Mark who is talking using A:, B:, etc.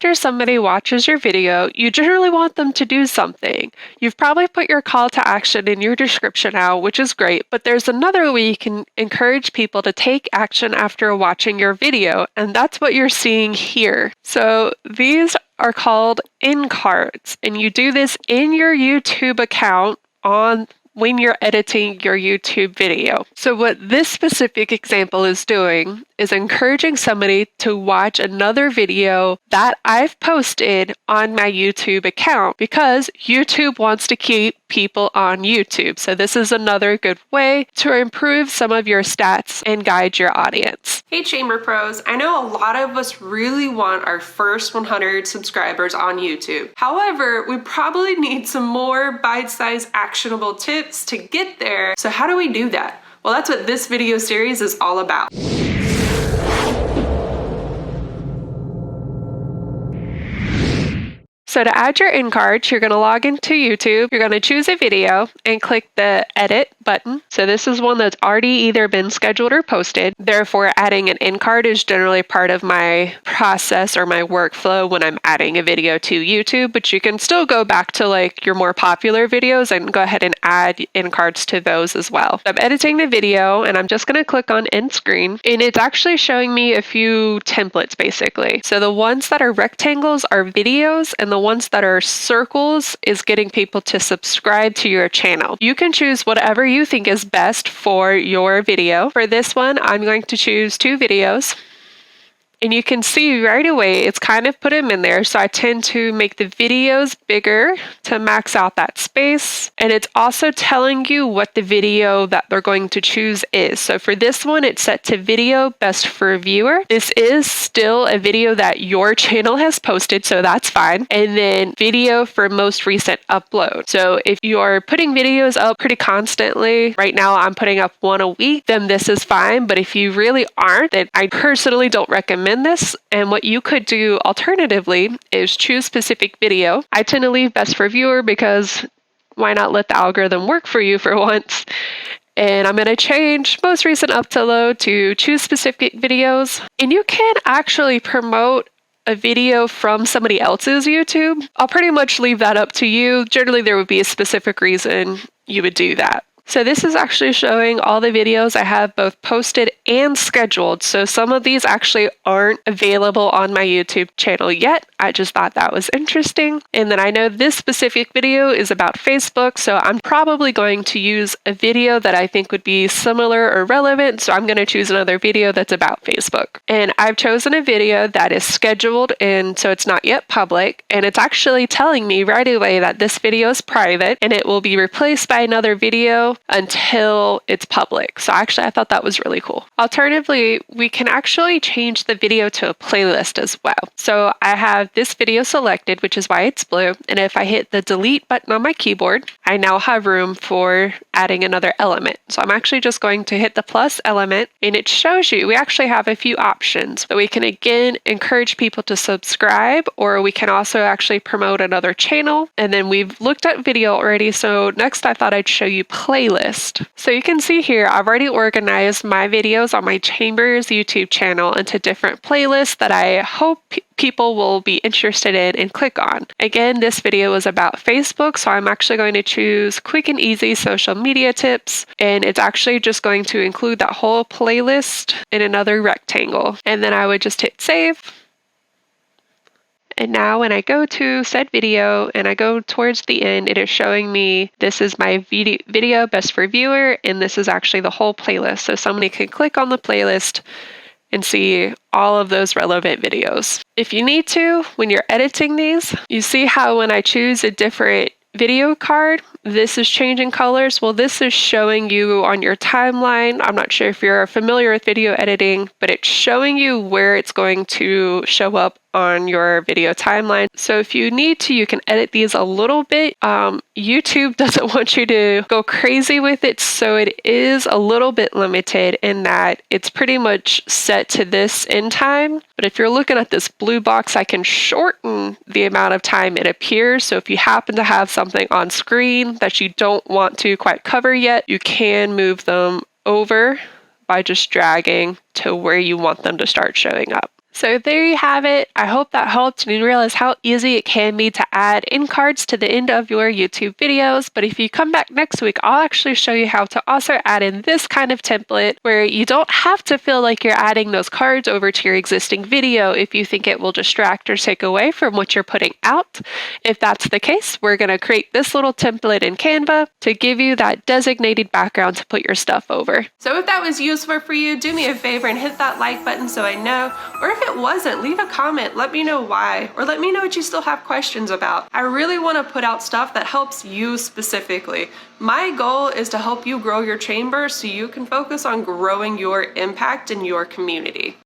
A: after somebody watches your video, you generally want them to do something. You've probably put your call to action in your description now, which is great, but there's another way you can encourage people to take action after watching your video, and that's what you're seeing here. So these are called end cards, and you do this in your YouTube account when you're editing your YouTube video. So what this specific example is doing is encouraging somebody to watch another video that I've posted on my YouTube account because YouTube wants to keep people on YouTube. So this is another good way to improve some of your stats and guide your audience. Hey Chamber Pros, I know a lot of us really want our first 100 subscribers on YouTube. However, we probably need some more bite-sized actionable tips to get there. So how do we do that? Well, that's what this video series is all about. So to add your end cards, you're going to log into YouTube, you're going to choose a video and click the edit button. So this is one that's already either been scheduled or posted. Therefore, adding an end card is generally part of my process or my workflow when I'm adding a video to YouTube, but you can still go back to like your more popular videos and go ahead and add end cards to those as well. So I'm editing the video and I'm just going to click on end screen, and it's actually showing me a few templates basically. So the ones that are rectangles are videos, and the ones that are circles is getting people to subscribe to your channel. You can choose whatever you think is best for your video. For this one, I'm going to choose 2 videos. And you can see right away, it's kind of put them in there. So I tend to make the videos bigger to max out that space. And it's also telling you what the video that they're going to choose is. So for this one, it's set to video best for viewer. This is still a video that your channel has posted, so that's fine. And then video for most recent upload. So if you're putting videos up pretty constantly, right now I'm putting up 1 a week, then this is fine. But if you really aren't, then I personally don't recommend this. And what you could do alternatively is choose specific video. I tend to leave best for viewer because why not let the algorithm work for you for once? And I'm going to change most recent upload to choose specific videos. And you can actually promote a video from somebody else's YouTube. I'll pretty much leave that up to you. Generally, there would be a specific reason you would do that. So this is actually showing all the videos I have both posted and scheduled. So some of these actually aren't available on my YouTube channel yet. I just thought that was interesting. And then I know this specific video is about Facebook, so I'm probably going to use a video that I think would be similar or relevant. So I'm going to choose another video that's about Facebook. And I've chosen a video that is scheduled, and so it's not yet public. And it's actually telling me right away that this video is private and it will be replaced by another video until it's public. So actually, I thought that was really cool. Alternatively, we can actually change the video to a playlist as well. So I have this video selected, which is why it's blue. And if I hit the delete button on my keyboard, I now have room for adding another element. So I'm actually just going to hit the plus element, and it shows you we actually have a few options. So we can again encourage people to subscribe, or we can also actually promote another channel. And then we've looked at video already. So next I thought I'd show you playlist. So you can see here, I've already organized my videos on my Chambers YouTube channel into different playlists that I hope people will be interested in and click on. Again, this video is about Facebook, so I'm actually going to choose quick and easy social media tips, and it's actually just going to include that whole playlist in another rectangle. And then I would just hit save. And now when I go to said video and I go towards the end, it is showing me this is my video best for viewer, and this is actually the whole playlist. So somebody can click on the playlist and see all of those relevant videos. If you need to, when you're editing these, you see how when I choose a different video card, this is changing colors. Well, this is showing you on your timeline. I'm not sure if you're familiar with video editing, but it's showing you where it's going to show up on your video timeline. So if you need to, you can edit these a little bit. YouTube doesn't want you to go crazy with it, so it is a little bit limited in that it's pretty much set to this end time. But if you're looking at this blue box, I can shorten the amount of time it appears. So if you happen to have something on screen that you don't want to quite cover yet, you can move them over by just dragging to where you want them to start showing up. So there you have it. I hope that helped and you realize how easy it can be to add in cards to the end of your YouTube videos. But if you come back next week, I'll actually show you how to also add in this kind of template where you don't have to feel like you're adding those cards over to your existing video if you think it will distract or take away from what you're putting out. If that's the case, we're going to create this little template in Canva to give you that designated background to put your stuff over. So if that was useful for you, do me a favor and hit that like button so I know. Or if it wasn't, leave a comment, let me know why, or let me know what you still have questions about. I really want to put out stuff that helps you specifically. My goal is to help you grow your chamber so you can focus on growing your impact in your community.